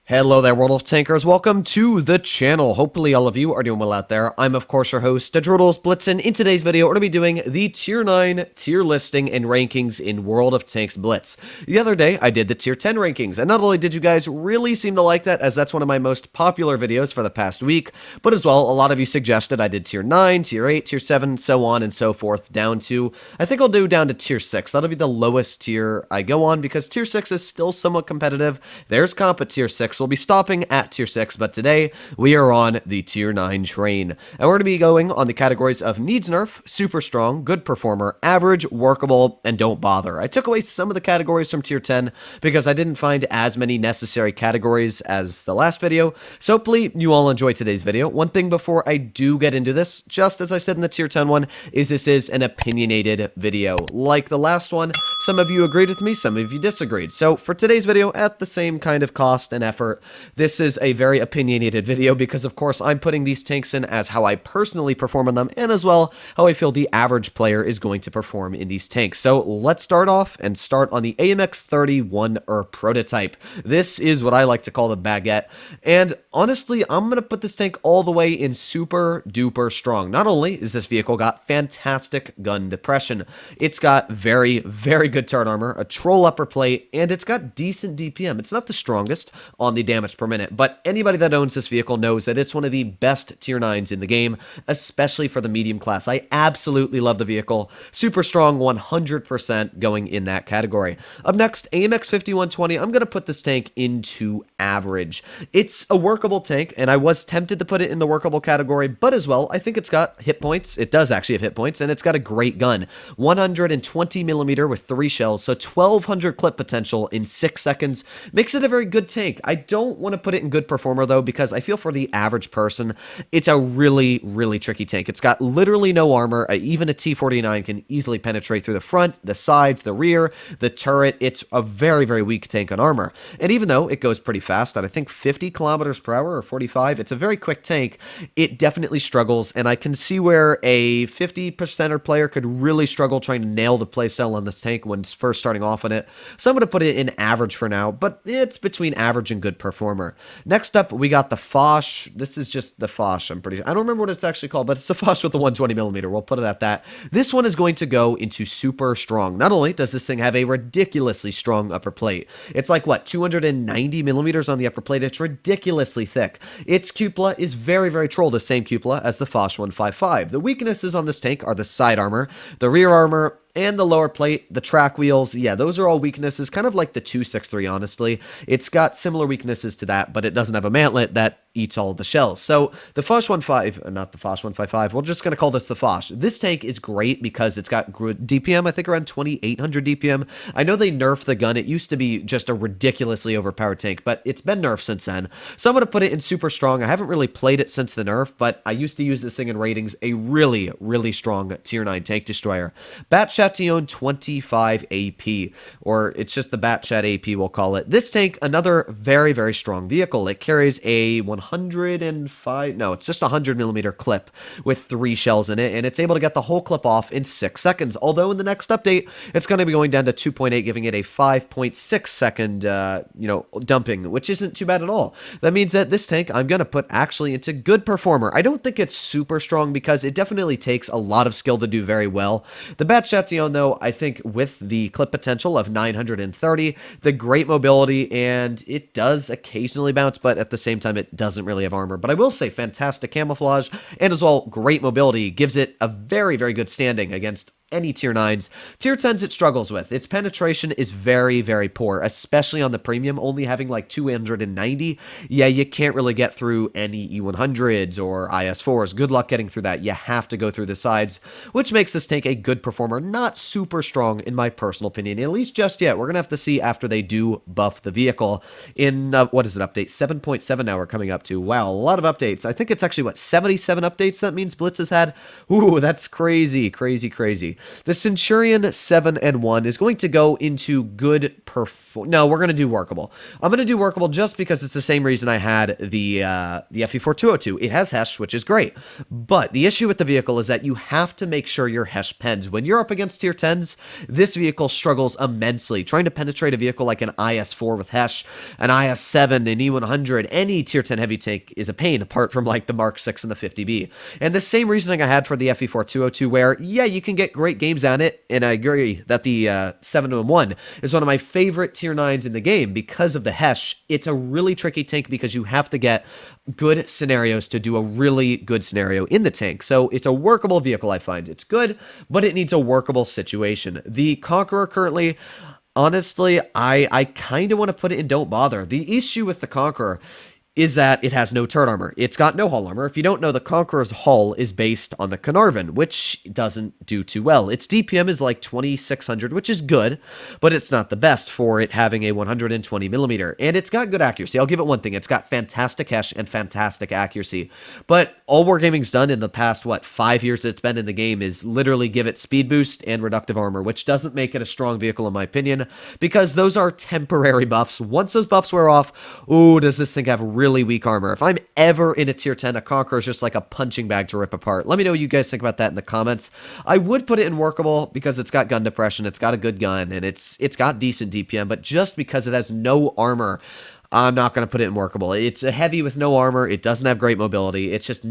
Hello there, World of Tankers. Welcome to the channel. Hopefully all of you are doing well out there. I'm, of course, your host, Tortoise Blitz, and in today's video, we're going to be doing the Tier 9 tier listing and rankings in World of Tanks Blitz. The other day, I did the Tier 10 rankings, and not only did you guys really seem to like that, as that's one of my most popular videos for the past week, but as well, a lot of you suggested I did Tier 9, Tier 8, Tier 7, so on and so forth, down to, I think I'll do down to Tier 6. That'll be the lowest tier I go on, because Tier 6 is still somewhat competitive. There's comp at Tier 6. We'll be stopping at Tier 6, but today we are on the Tier 9 train. And we're going to be going on the categories of needs nerf, super strong, good performer, average, workable, and don't bother. I took away some of the categories from Tier 10 because I didn't find as many necessary categories as the last video, so hopefully you all enjoy today's video. One thing before I do get into this, just as I said in the Tier 10 one, is this is an opinionated video. Like the last one, some of you agreed with me, some of you disagreed. So for today's video, at the same kind of cost and effort, this is a very opinionated video because, of course, I'm putting these tanks in as how I personally perform on them and as well how I feel the average player is going to perform in these tanks. So let's start off and start on the AMX-31 prototype. This is what I like to call the baguette. And honestly, I'm going to put this tank all the way in super duper strong. Not only is this vehicle got fantastic gun depression, it's got very, very good turret armor, a troll upper plate, and it's got decent DPM. It's not the strongest on the damage per minute, but anybody that owns this vehicle knows that it's one of the best Tier 9s in the game, especially for the medium class. I absolutely love the vehicle. Super strong, 100% going in that category. Up next, AMX 5120. I'm going to put this tank into average. It's a workable tank, and I was tempted to put it in the workable category, but as well, I think it's got hit points. It does actually have hit points, and it's got a great gun. 120 millimeter with 3 shells, so 1200 clip potential in 6 seconds. Makes it a very good tank. I don't want to put it in good performer though, because I feel for the average person, it's a really, really tricky tank. It's got literally no armor. Even a T-49 can easily penetrate through the front, the sides, the rear, the turret. It's a very, very weak tank on armor. And even though it goes pretty fast at I think 50 kilometers per hour or 45, it's a very quick tank. It definitely struggles, and I can see where a 50%er player could really struggle trying to nail the playstyle on this tank when it's first starting off on it. So I'm going to put it in average for now, but it's between average and good performer. Next up, we got the Foch. This is just the Foch, I don't remember what it's actually called, but it's the Foch with the 120 millimeter. We'll put it at that. This one is going to go into super strong. Not only does this thing have a ridiculously strong upper plate, it's like, what, 290 millimeters on the upper plate? It's ridiculously thick. Its cupola is very, very troll, the same cupola as the Foch 155. The weaknesses on this tank are the side armor, the rear armor, and the lower plate, the track wheels. Yeah, those are all weaknesses, kind of like the 263, honestly. It's got similar weaknesses to that, but it doesn't have a mantlet that eats all of the shells. So the Foch 155, not the Foch 155, we're just going to call this the Foch. This tank is great because it's got good DPM, I think around 2800 DPM. I know they nerfed the gun. It used to be just a ridiculously overpowered tank, but it's been nerfed since then. So I'm going to put it in super strong. I haven't really played it since the nerf, but I used to use this thing in ratings, a really, really strong Tier 9 tank destroyer. Batchat 25 AP, or it's just the Batchat AP, we'll call it. This tank, another very, very strong vehicle. It carries a 105, no, it's just a 100 millimeter clip with 3 shells in it, and it's able to get the whole clip off in 6 seconds. Although in the next update, it's going to be going down to 2.8, giving it a 5.6 second, dumping, which isn't too bad at all. That means that this tank, I'm going to put actually into good performer. I don't think it's super strong because it definitely takes a lot of skill to do very well. The Batchat, though, I think with the clip potential of 930, the great mobility, and it does occasionally bounce, but at the same time, it doesn't really have armor. But I will say fantastic camouflage, and as well, great mobility gives it a very, very good standing against any Tier 9s. Tier 10s it struggles with. Its penetration is very, very poor, especially on the premium, only having like 290. Yeah, you can't really get through any E100s or IS4s. Good luck getting through that. You have to go through the sides, which makes this tank a good performer. Not super strong, in my personal opinion, at least just yet. We're going to have to see after they do buff the vehicle in, what is it, update 7.7 now we're coming up to. Wow, a lot of updates. I think it's actually, what, 77 updates that means Blitz has had? Ooh, that's crazy, crazy, crazy. quickly. The Centurion 7 and 1 is going to go into good no, we're going to do workable. I'm going to do workable just because it's the same reason I had the FE4 202. It has Hesh, which is great. But the issue with the vehicle is that you have to make sure your Hesh pens. When you're up against tier 10s, this vehicle struggles immensely. Trying to penetrate a vehicle like an IS-4 with Hesh, an IS-7, an E100, any tier 10 heavy tank is a pain, apart from like the Mark 6 and the 50B. And the same reasoning I had for the FE4 202, where, yeah, you can get great games at it, and I agree that the 7 and 1 is one of my favorite tier 9s in the game because of the Hesh. It's a really tricky tank because you have to get good scenarios to do a really good scenario in the tank. So it's a workable vehicle, I find. It's good, but it needs a workable situation. The Conqueror currently, honestly, I kind of want to put it in don't bother. The issue with the Conqueror is that it has no turret armor. It's got no hull armor. If you don't know, the Conqueror's hull is based on the Carnarvon, which doesn't do too well. Its DPM is like 2600, which is good, but it's not the best for it having a 120mm. And it's got good accuracy. I'll give it one thing. It's got fantastic Hesh and fantastic accuracy. But all Wargaming's done in the past, 5 years that it's been in the game is literally give it speed boost and reductive armor, which doesn't make it a strong vehicle in my opinion, because those are temporary buffs. Once those buffs wear off, ooh, does this thing have really weak armor. If I'm ever in a tier 10, a Conqueror is just like a punching bag to rip apart. Let me know what you guys think about that in the comments. I would put it in workable because it's got gun depression, it's got a good gun, and it's got decent DPM, but just because it has no armor, I'm not going to put it in workable. It's a heavy with no armor. It doesn't have great mobility. It's just,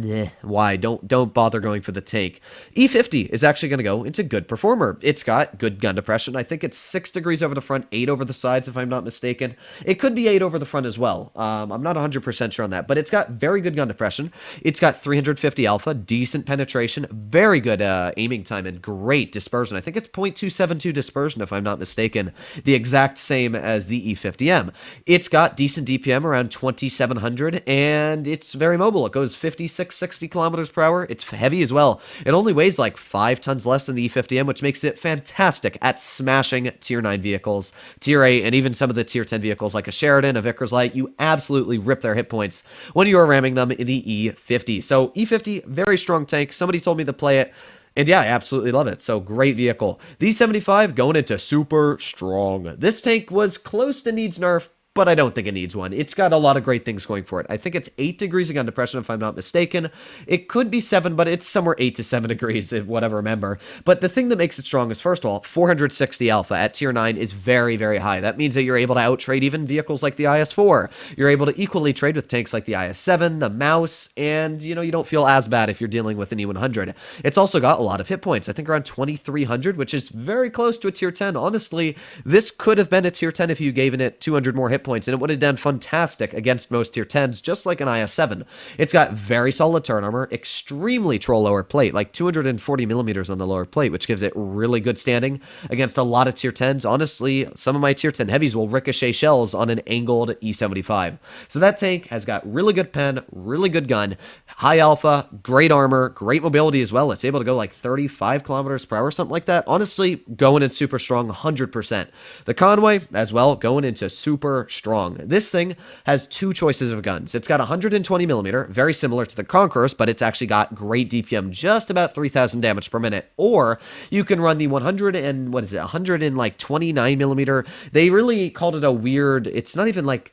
why? Don't bother going for the tank. E50 is actually going to go into good performer. It's got good gun depression. I think it's 6 degrees over the front, 8 over the sides, if I'm not mistaken. It could be 8 over the front as well. I'm not 100% sure on that, but it's got very good gun depression. It's got 350 alpha, decent penetration, very good aiming time, and great dispersion. I think it's 0.272 dispersion, if I'm not mistaken. The exact same as the E50M. It's got decent DPM around 2700, and it's very mobile. It goes 56, 60 kilometers per hour. It's heavy as well. It only weighs like 5 tons less than the E50M, which makes it fantastic at smashing tier 9 vehicles, tier 8, and even some of the tier 10 vehicles like a Sheridan, a Vickers Light. You absolutely rip their hit points when you are ramming them in the E50. So E50, very strong tank. Somebody told me to play it, and yeah, I absolutely love it. So great vehicle. The E75 going into super strong. This tank was close to needs nerf, but I don't think it needs one. It's got a lot of great things going for it. I think it's 8 degrees of gun depression, if I'm not mistaken. It could be 7, but it's somewhere 8 to 7 degrees, if whatever, remember. But the thing that makes it strong is, first of all, 460 alpha at tier 9 is very, very high. That means that you're able to outtrade even vehicles like the IS-4. You're able to equally trade with tanks like the IS-7, the Mausch, and, you don't feel as bad if you're dealing with an E100. It's also got a lot of hit points. I think around 2300, which is very close to a tier 10. Honestly, this could have been a tier 10 if you gave it 200 more hit points, and it would have done fantastic against most tier 10s, just like an IS-7. It's got very solid turret armor, extremely troll lower plate, like 240 millimeters on the lower plate, which gives it really good standing against a lot of tier 10s. Honestly, some of my tier 10 heavies will ricochet shells on an angled E75. So that tank has got really good pen, really good gun, high alpha, great armor, great mobility as well. It's able to go like 35 kilometers per hour, something like that. Honestly, going in super strong, 100%. The Conway, as well, going into super strong. This thing has 2 choices of guns. It's got 120 millimeter, very similar to the Conquerors, but it's actually got great DPM, just about 3,000 damage per minute. Or you can run the 129 millimeter. They really called it a weird, it's not even like,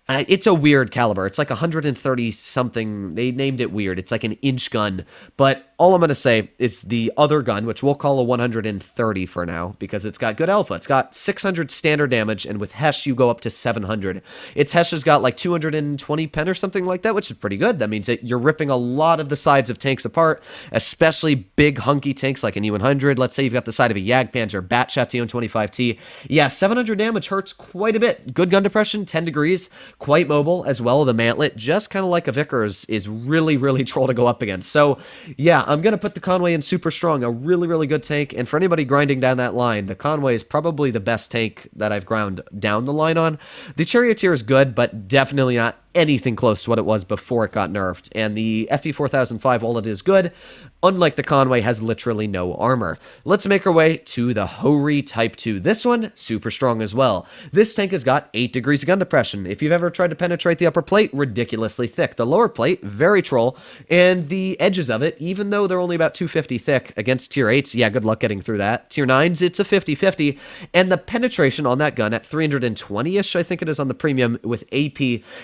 it's a weird caliber. It's like 130 something. They named it weird. It's like an inch gun. But all I'm going to say is the other gun, which we'll call a 130 for now, because it's got good alpha. It's got 600 standard damage, and with Hesh, you go up to 700. Its Hesh has got like 220 pen or something like that, which is pretty good. That means that you're ripping a lot of the sides of tanks apart, especially big, hunky tanks like an E100. Let's say you've got the side of a Jagdtiger, Batchat TN25T. Yeah, 700 damage hurts quite a bit. Good gun depression, 10 degrees. Quite mobile as well. The mantlet, just kind of like a Vickers, is really, really troll to go up against. So, yeah, I'm going to put the Conway in super strong. A really, really good tank. And for anybody grinding down that line, the Conway is probably the best tank that I've ground down the line on. The Charioteer is good, but definitely not anything close to what it was before it got nerfed. And the FE4005, while it is good, unlike the Conway, has literally no armor. Let's make our way to the Hori Type 2. This one, super strong as well. This tank has got 8 degrees of gun depression. If you've ever tried to penetrate the upper plate, ridiculously thick. The lower plate, very troll. And the edges of it, even though they're only about 250 thick against tier 8s, yeah, good luck getting through that. Tier 9s, it's a 50-50. And the penetration on that gun at 320-ish, I think it is on the premium with AP,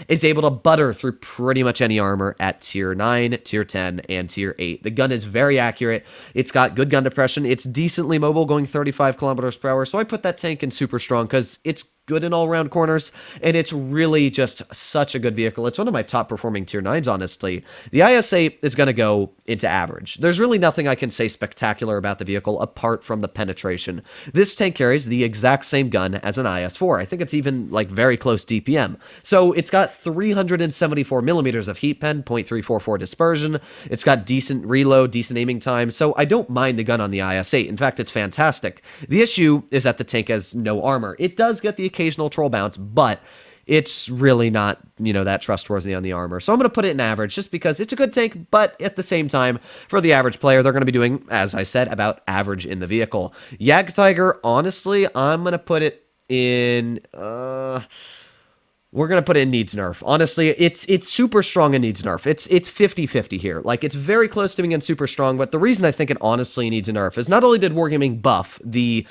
is able to butter through pretty much any armor at tier 9, tier 10, and tier 8. The gun is very accurate. It's got good gun depression. It's decently mobile, going 35 kilometers per hour. So I put that tank in super strong because it's good in all-round corners, and it's really just such a good vehicle. It's one of my top-performing Tier 9s, honestly. The IS-8 is going to go into average. There's really nothing I can say spectacular about the vehicle apart from the penetration. This tank carries the exact same gun as an IS-4. I think it's even, like, very close DPM. So it's got 374 millimeters of heat pen, 0.344 dispersion. It's got decent reload, decent aiming time, so I don't mind the gun on the IS-8. In fact, it's fantastic. The issue is that the tank has no armor. It does get the occasional troll bounce, but it's really not, that trustworthy on the armor. So I'm going to put it in average just because it's a good tank, but at the same time, for the average player, they're going to be doing, as I said, about average in the vehicle. Jagdtiger, honestly, I'm going to put it in, we're going to put it in needs nerf. Honestly, it's super strong and needs nerf. It's 50-50 here. Like, it's very close to being in super strong, but the reason I think it honestly needs a nerf is not only did Wargaming buff the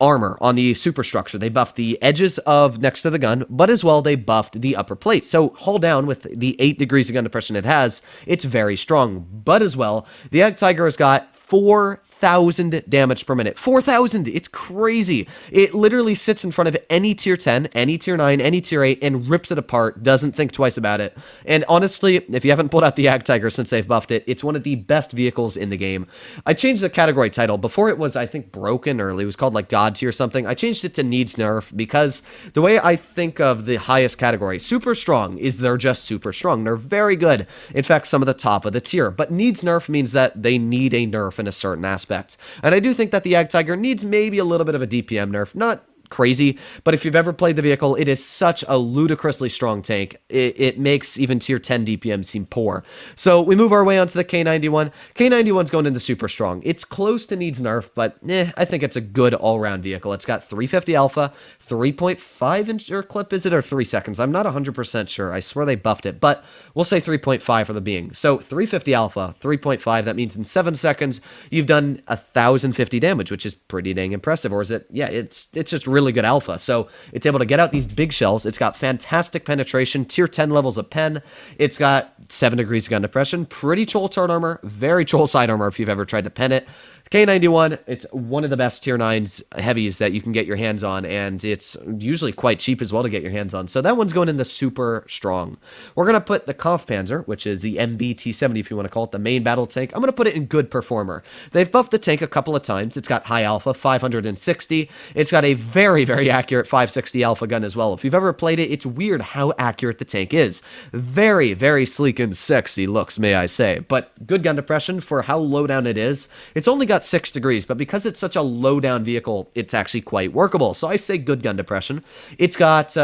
armor on the superstructure, they buffed the edges of next to the gun, but as well they buffed the upper plate. So hull down with the 8 degrees of gun depression it has, it's very strong. But as well, the Jagdtiger has got 4,000 damage per minute. 4,000! It's crazy. It literally sits in front of any tier 10, any tier 9, any tier 8, and rips it apart, doesn't think twice about it. And honestly, if you haven't pulled out the Jagdtiger since they've buffed it, it's one of the best vehicles in the game. I changed the category title. Before it was, I think, broken, or it was called like God tier or something. I changed it to needs nerf because the way I think of the highest category, super strong, is they're just super strong. They're very good. In fact, some of the top of the tier. But needs nerf means that they need a nerf in a certain aspect. And I do think that the Jagdtiger needs maybe a little bit of a DPM nerf. Not crazy, but if you've ever played the vehicle, it is such a ludicrously strong tank. It makes even tier 10 DPM seem poor. So we move our way onto the K91. K91's going into super strong. It's close to needs nerf, but I think it's a good all-round vehicle. It's got 350 alpha, 3.5 inch clip, is it, or 3 seconds? I'm not 100% sure. I swear they buffed it, but we'll say 3.5 for the being. So 350 alpha, 3.5, that means in 7 seconds, you've done 1,050 damage, which is pretty dang impressive. Or is it? Yeah, it's just really good alpha. So it's able to get out these big shells. It's got fantastic penetration, tier 10 levels of pen. It's got 7 degrees of gun depression, pretty troll turret armor, very troll side armor if you've ever tried to pen it. K91, it's one of the best tier 9s heavies that you can get your hands on, and it's usually quite cheap as well to get your hands on. So that one's going in the super strong. We're going to put the Kampfpanzer, which is the MBT-70 if you want to call it, the main battle tank. I'm going to put it in good performer. They've buffed the tank a couple of times. It's got high alpha, 560. It's got a very, very accurate 560 alpha gun as well. If you've ever played it, it's weird how accurate the tank is. Very, very sleek and sexy looks, may I say. But good gun depression for how low down it is. It's only got 6 degrees, but because it's such a low down vehicle, it's actually quite workable. So I say good gun depression. It's got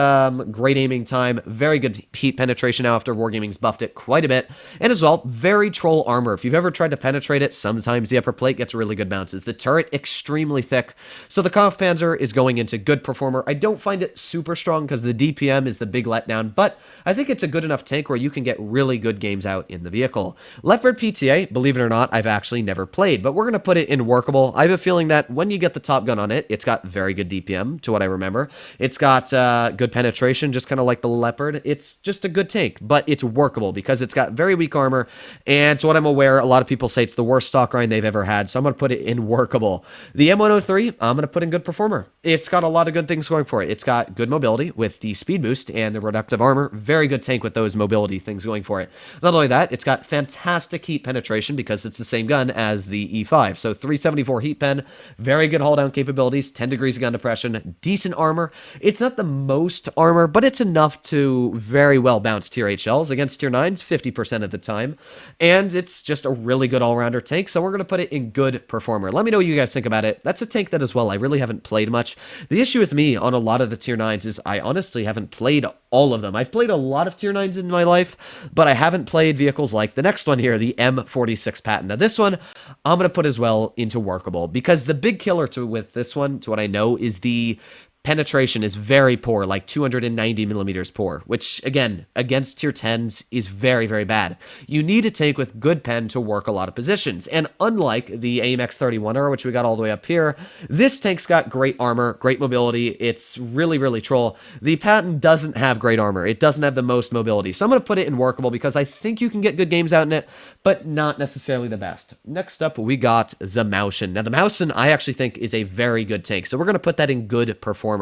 great aiming time, very good heat penetration now after Wargaming's buffed it quite a bit, and as well, very troll armor. If you've ever tried to penetrate it, sometimes the upper plate gets really good bounces. The turret, extremely thick. So the Kampfpanzer is going into good performer. I don't find it super strong because the DPM is the big letdown, but I think it's a good enough tank where you can get really good games out in the vehicle. Leopard PTA, believe it or not, I've actually never played, but we're going to put it in workable. I have a feeling that when you get the top gun on it, it's got very good DPM, to what I remember. It's got good penetration, just kind of like the Leopard. It's just a good tank, but it's workable because it's got very weak armor, and to what I'm aware, a lot of people say it's the worst stock grind they've ever had, so I'm going to put it in workable. The M103, I'm going to put in good performer. It's got a lot of good things going for it. It's got good mobility with the speed boost and the reductive armor. Very good tank with those mobility things going for it. Not only that, it's got fantastic heat penetration because it's the same gun as the E5, so 374 heat pen, very good hull down capabilities, 10 degrees of gun depression, decent armor. It's not the most armor, but it's enough to very well bounce tier 8 shells against tier 9s 50% of the time, and it's just a really good all-rounder tank, so we're going to put it in good performer. Let me know what you guys think about it. That's a tank that as well I really haven't played much. The issue with me on a lot of the tier 9s is I honestly haven't played all of them. I've played a lot of tier 9s in my life, but I haven't played vehicles like the next one here, the M46 Patton. Now this one, I'm going to put as well into workable, because the big killer with this one, to what I know, is the penetration is very poor, like 290 millimeters poor, which again, against tier 10s is very, very bad. You need a tank with good pen to work a lot of positions. And unlike the AMX 31er, which we got all the way up here, this tank's got great armor, great mobility. It's really, really troll. The Patton doesn't have great armor. It doesn't have the most mobility. So I'm going to put it in workable because I think you can get good games out in it, but not necessarily the best. Next up, we got the Mauschen. Now the Mauschen, I actually think, is a very good tank. So we're going to put that in good performance.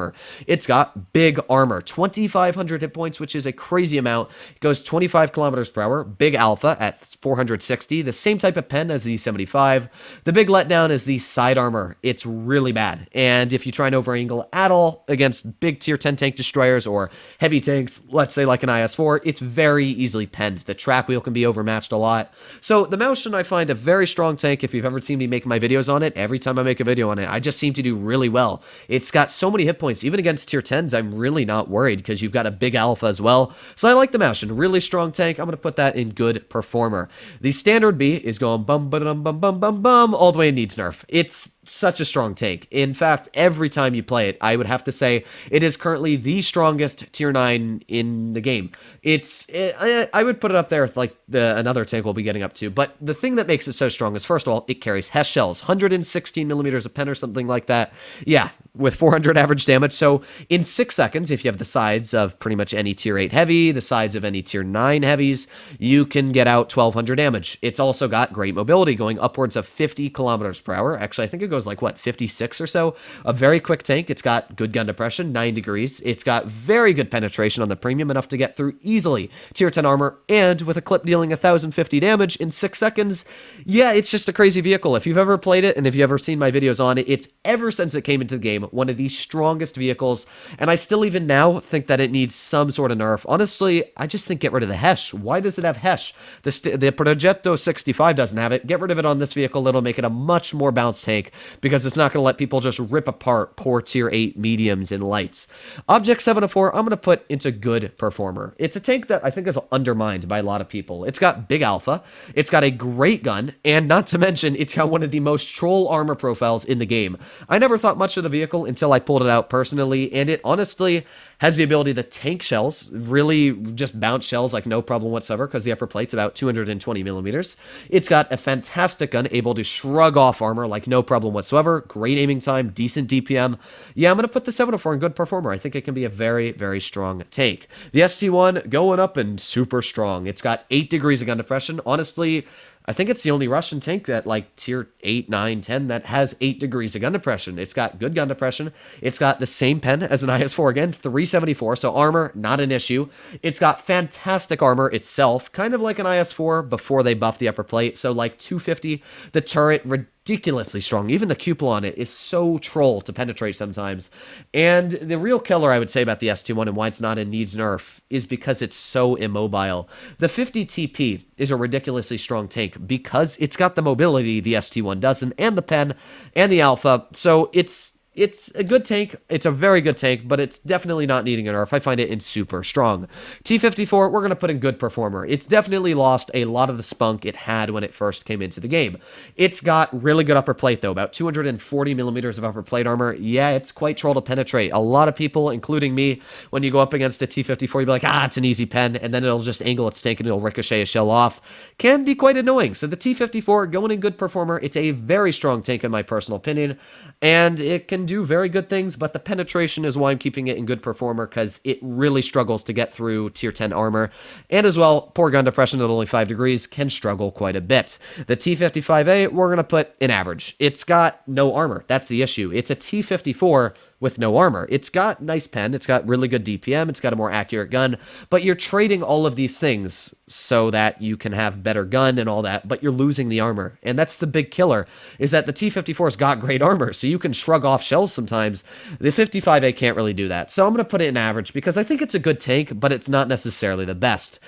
It's got big armor, 2,500 hit points, which is a crazy amount. It goes 25 kilometers per hour. Big alpha at 460, the same type of pen as the 75. The big letdown is the side armor. It's really bad. And if you try and over-angle at all against big tier 10 tank destroyers or heavy tanks, let's say like an IS-4, it's very easily penned. The track wheel can be overmatched a lot. So the Mauschen, I find a very strong tank. If you've ever seen me make my videos on it, every time I make a video on it, I just seem to do really well. It's got so many hit points. Even against tier 10s, I'm really not worried because you've got a big alpha as well. So I like the Mauschen. Really strong tank. I'm going to put that in good performer. The standard B is going bum, ba-dum, bum, bum, bum, bum, all the way and needs nerf. It's such a strong tank. In fact, every time you play it, I would have to say it is currently the strongest tier 9 in the game. I would put it up there with like another tank we'll be getting up to. But the thing that makes it so strong is, first of all, it carries Hess shells, 116 millimeters of pen or something like that. Yeah, with 400 average damage. So in 6 seconds, if you have the sides of pretty much any tier 8 heavy, the sides of any tier 9 heavies, you can get out 1,200 damage. It's also got great mobility, going upwards of 50 kilometers per hour. Actually, I think it goes like, what, 56 or so? A very quick tank. It's got good gun depression, 9 degrees. It's got very good penetration on the premium, enough to get through easily tier 10 armor, and with a clip dealing 1,050 damage in 6 seconds. Yeah, it's just a crazy vehicle. If you've ever played it, and if you've ever seen my videos on it, it's, ever since it came into the game, one of the strongest vehicles, and I still even now think that it needs some sort of nerf. Honestly, I just think get rid of the Hesh. Why does it have Hesh? The Progetto 65 doesn't have it. Get rid of it on this vehicle. It'll make it a much more balanced tank, because it's not going to let people just rip apart poor tier 8 mediums and lights. Object 704, I'm going to put into good performer. It's a tank that I think is undermined by a lot of people. It's got big alpha, it's got a great gun, and not to mention, it's got one of the most troll armor profiles in the game. I never thought much of the vehicle until I pulled it out personally, and it honestly has the ability to tank shells, really just bounce shells like no problem whatsoever, because the upper plate's about 220 millimeters. It's got a fantastic gun, able to shrug off armor like no problem whatsoever. Great aiming time, decent DPM. Yeah, I'm going to put the 704 in good performer. I think it can be a very, very strong tank. The ST1 going up and super strong. It's got 8 degrees of gun depression. Honestly, I think it's the only Russian tank that, like, tier 8, 9, 10 that has 8 degrees of gun depression. It's got good gun depression. It's got the same pen as an IS-4 again, 374, so armor, not an issue. It's got fantastic armor itself, kind of like an IS-4 before they buffed the upper plate, so like 250. The turret, ridiculously strong. Even the cupola on it is so troll to penetrate sometimes. And the real killer, I would say, about the ST1 and why it's not in needs nerf is because it's so immobile. The 50 TP is a ridiculously strong tank because it's got the mobility the ST1 doesn't, and the pen and the alpha. So it's a good tank. It's a very good tank, but it's definitely not needing a nerf. I find it in super strong. T54, we're going to put in good performer. It's definitely lost a lot of the spunk it had when it first came into the game. It's got really good upper plate, though, about 240 millimeters of upper plate armor. Yeah, it's quite troll to penetrate. A lot of people, including me, when you go up against a T54, you'll be like, it's an easy pen, and then it'll just angle its tank and it'll ricochet a shell off. Can be quite annoying. So the T54, going in good performer, it's a very strong tank in my personal opinion, and it can do very good things, but the penetration is why I'm keeping it in good performer, because it really struggles to get through tier 10 armor, and as well, poor gun depression at only 5 degrees can struggle quite a bit. The T55A, we're going to put in average. It's got no armor. That's the issue. It's a T54 with no armor. It's got nice pen, it's got really good DPM, it's got a more accurate gun, but you're trading all of these things so that you can have better gun and all that, but you're losing the armor. And that's the big killer, is that the T54's got great armor, so you can shrug off shells sometimes. The 55A can't really do that. So I'm going to put it in average because I think it's a good tank, but it's not necessarily the best.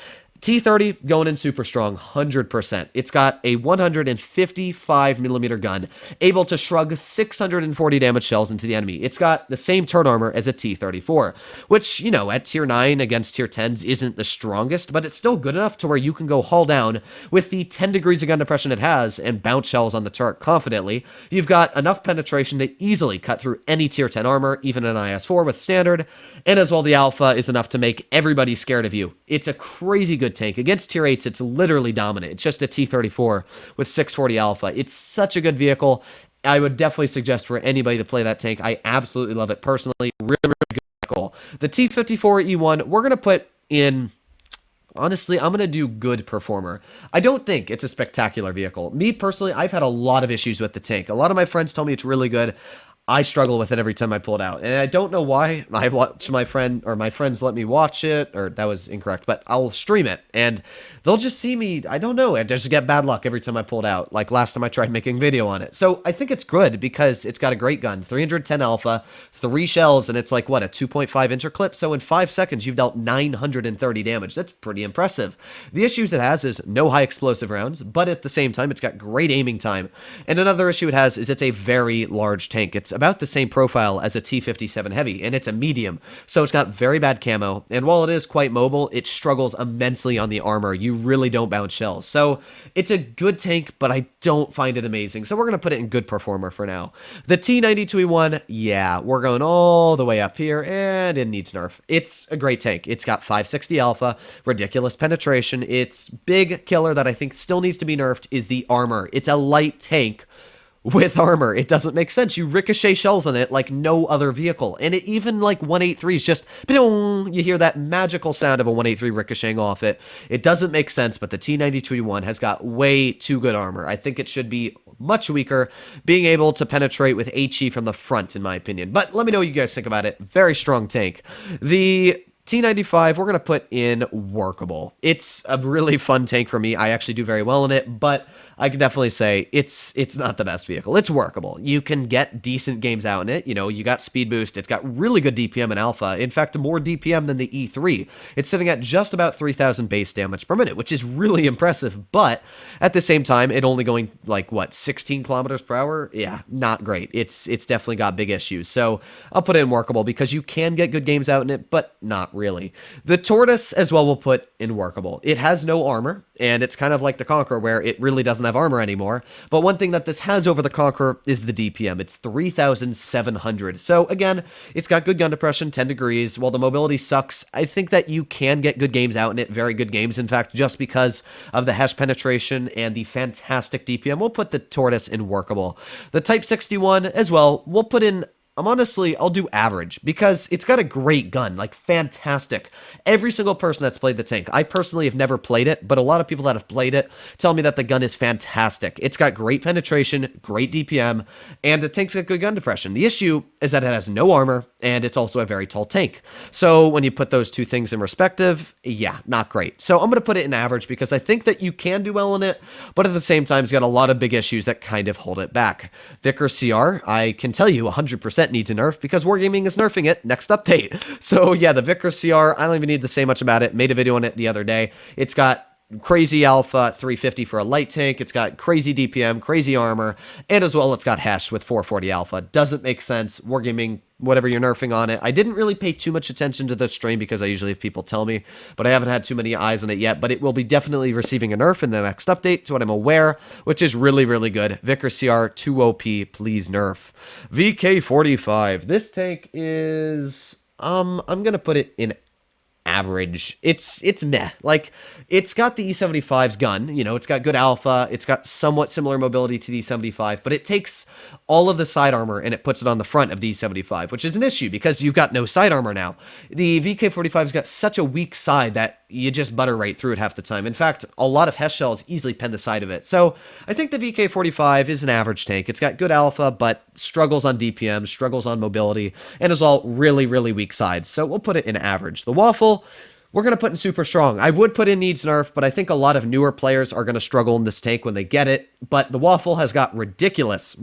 T30 going in super strong, 100%. It's got a 155mm gun, able to shrug 640 damage shells into the enemy. It's got the same turn armor as a T34, which, you know, at tier 9 against tier 10s isn't the strongest, but it's still good enough to where you can go haul down with the 10 degrees of gun depression it has and bounce shells on the turret confidently. You've got enough penetration to easily cut through any tier 10 armor, even an IS-4 with standard, and as well the alpha is enough to make everybody scared of you. It's a crazy good tank. Against tier 8s, it's literally dominant. It's just a T34 with 640 alpha. It's such a good vehicle. I would definitely suggest for anybody to play that tank. I absolutely love it personally. Really, really good vehicle. The T54E1, we're going to put in... Honestly, I'm going to do good performer. I don't think it's a spectacular vehicle. Me, personally, I've had a lot of issues with the tank. A lot of my friends tell me it's really good. I struggle with it every time I pull it out. And I don't know why. I've watched my friends let me watch it, or that was incorrect, but I'll stream it. And they'll just see me, I don't know, I just get bad luck every time I pull it out. Like last time I tried making video on it. So I think it's good because it's got a great gun. 310 alpha, 3 shells, and it's like, what, a 2.5 inch clip? So in 5 seconds, you've dealt 930 damage. That's pretty impressive. The issues it has is no high explosive rounds, but at the same time, it's got great aiming time. And another issue it has is it's a very large tank. It's about the same profile as a T57 Heavy, and it's a medium, so it's got very bad camo, and while it is quite mobile, it struggles immensely on the armor. You really don't bounce shells, so it's a good tank, but I don't find it amazing, so we're going to put it in good performer for now. The T92E1, yeah, we're going all the way up here, and it needs nerf. It's a great tank. It's got 560 alpha, ridiculous penetration. Its big killer that I think still needs to be nerfed is the armor. It's a light tank with armor. It doesn't make sense. You ricochet shells on it like no other vehicle. And it even like 183 is just, you hear that magical sound of a 183 ricocheting off it. It doesn't make sense, but the T92E1 has got way too good armor. I think it should be much weaker, being able to penetrate with HE from the front, in my opinion. But let me know what you guys think about it. Very strong tank. The T95, we're going to put in workable. It's a really fun tank for me. I actually do very well in it, but I can definitely say it's not the best vehicle. It's workable. You can get decent games out in it. You know, you got speed boost. It's got really good DPM and alpha. In fact, more DPM than the E3. It's sitting at just about 3,000 base damage per minute, which is really impressive, but at the same time, it only going like, what, 16 kilometers per hour? Yeah, not great. It's definitely got big issues. So I'll put it in workable because you can get good games out in it, but not really. The Tortoise as well will put in workable. It has no armor, and it's kind of like the Conqueror where it really doesn't have armor anymore. But one thing that this has over the Conqueror is the DPM. It's 3,700. So again, it's got good gun depression, 10 degrees. While the mobility sucks, I think that you can get good games out in it, very good games, in fact, just because of the HESH penetration and the fantastic DPM. We'll put the Tortoise in workable. The Type 61 as well, we'll put in, I'll do average because it's got a great gun, like fantastic. Every single person that's played the tank, I personally have never played it, but a lot of people that have played it tell me that the gun is fantastic. It's got great penetration, great DPM, and the tank's got good gun depression. The issue is that it has no armor, and it's also a very tall tank. So when you put those two things in perspective, yeah, not great. So I'm going to put it in average because I think that you can do well in it, but at the same time, it's got a lot of big issues that kind of hold it back. Vickers CR, I can tell you 100% needs a nerf because Wargaming is nerfing it next update. So yeah, the Vickers CR, I don't even need to say much about it. Made a video on it the other day. It's got crazy alpha, 350 for a light tank. It's got crazy DPM, crazy armor, and as well it's got HESH with 440 alpha. Doesn't make sense. Wargaming, whatever you're nerfing on it. I didn't really pay too much attention to the stream because I usually have people tell me, but I haven't had too many eyes on it yet, but it will be definitely receiving a nerf in the next update, to what I'm aware, which is really, really good. Vickers CR, 2 OP, please nerf. VK45. This tank is, I'm going to put it in average. It's meh. Like, it's got the E75's gun, you know, it's got good alpha, it's got somewhat similar mobility to the E75, but it takes all of the side armor and it puts it on the front of the E75, which is an issue because you've got no side armor now. The VK45's got such a weak side that you just butter right through it half the time. In fact, a lot of HESH shells easily pen the side of it. So I think the VK45 is an average tank. It's got good alpha, but struggles on DPM, struggles on mobility, and is all really, really weak sides. So we'll put it in average. The Waffle, we're going to put in super strong. I would put in needs nerf, but I think a lot of newer players are going to struggle in this tank when they get it. But the Waffle has got ridiculous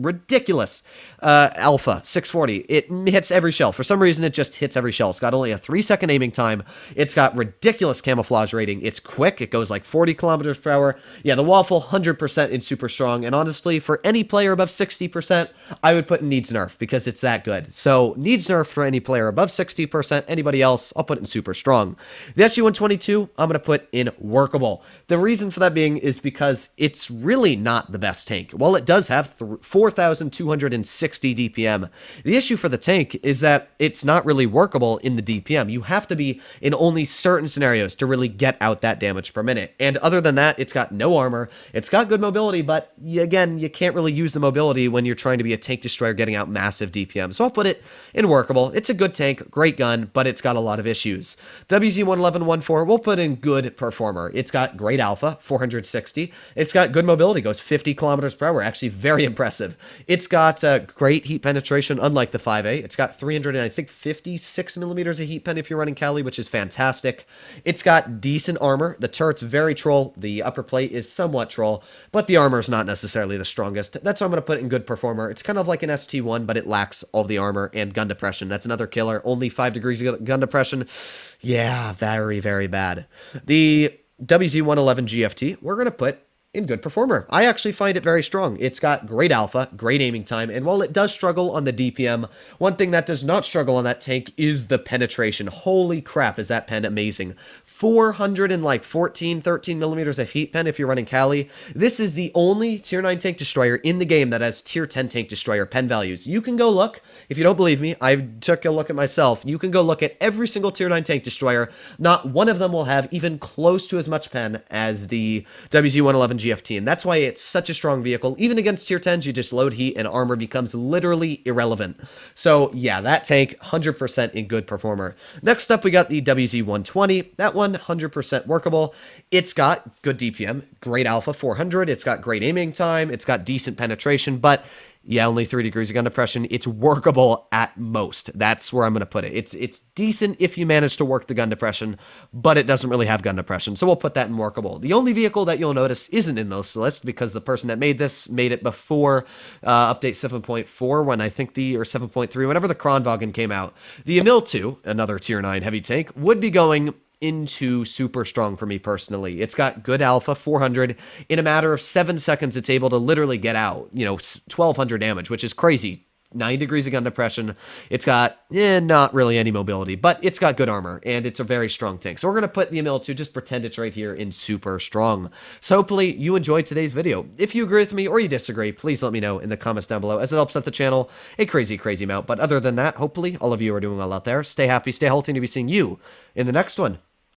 Alpha 640. It hits every shell. For some reason, it just hits every shell. It's got only a 3-second aiming time. It's got ridiculous camouflage rating. It's quick. It goes like 40 kilometers per hour. Yeah, the Waffle 100% in super strong. And honestly, for any player above 60%, I would put in needs nerf because it's that good. So needs nerf for any player above 60%. Anybody else, I'll put it in super strong. The SU-122, I'm going to put in workable. The reason for that being is because it's really not the best tank. While it does have 4,260 DPM, the issue for the tank is that it's not really workable in the DPM. You have to be in only certain scenarios to really get out that damage per minute. And other than that, it's got no armor. It's got good mobility, but again, you can't really use the mobility when you're trying to be a tank destroyer getting out massive DPM. So I'll put it in workable. It's a good tank, great gun, but it's got a lot of issues. WZ-111-14, we'll put in good performer. It's got great alpha, 460. It's got good mobility, goes 50 kilometers per hour, actually very impressive. It's got great heat penetration, unlike the 5A. It's got 356 millimeters of heat pen if you're running Cali, which is fantastic. It's got decent armor. The turret's very troll. The upper plate is somewhat troll, but the armor is not necessarily the strongest. That's why I'm going to put it in good performer. It's kind of like an ST1, but it lacks all the armor and gun depression. That's another killer. Only 5 degrees of gun depression. Yeah, very, very bad. The WZ-111 GFT, we're going to put in good performer. I actually find it very strong. It's got great alpha, great aiming time, and while it does struggle on the DPM, one thing that does not struggle on that tank is the penetration. Holy crap, is that pen amazing. 414, 13 millimeters of heat pen if you're running Cali. This is the only tier 9 tank destroyer in the game that has tier 10 tank destroyer pen values. You can go look. If you don't believe me, I took a look at myself. You can go look at every single tier 9 tank destroyer. Not one of them will have even close to as much pen as the WZ-111 GFT, and that's why it's such a strong vehicle. Even against tier 10s, you just load heat and armor becomes literally irrelevant. So yeah, that tank, 100% in good performer. Next up, we got the WZ-120. That one, 100% workable. It's got good DPM, great alpha, 400. It's got great aiming time. It's got decent penetration, but yeah, only 3 degrees of gun depression. It's workable at most. That's where I'm going to put it. It's decent if you manage to work the gun depression, but it doesn't really have gun depression, so we'll put that in workable. The only vehicle that you'll notice isn't in this list because the person that made this made it before update 7.4 when I think or 7.3, whenever the Kronwagen came out. The Emil II, another tier 9 heavy tank, would be going into super strong for me personally. It's got good alpha, 400. In a matter of 7 seconds, it's able to literally get out, 1,200 damage, which is crazy. 9 degrees of gun depression. It's got not really any mobility, but it's got good armor, and it's a very strong tank. So we're going to put the Emil II, just pretend it's right here in super strong. So hopefully you enjoyed today's video. If you agree with me or you disagree, please let me know in the comments down below, as it helps out the channel a crazy, crazy amount. But other than that, hopefully all of you are doing well out there. Stay happy, stay healthy, and to be seeing you in the next one.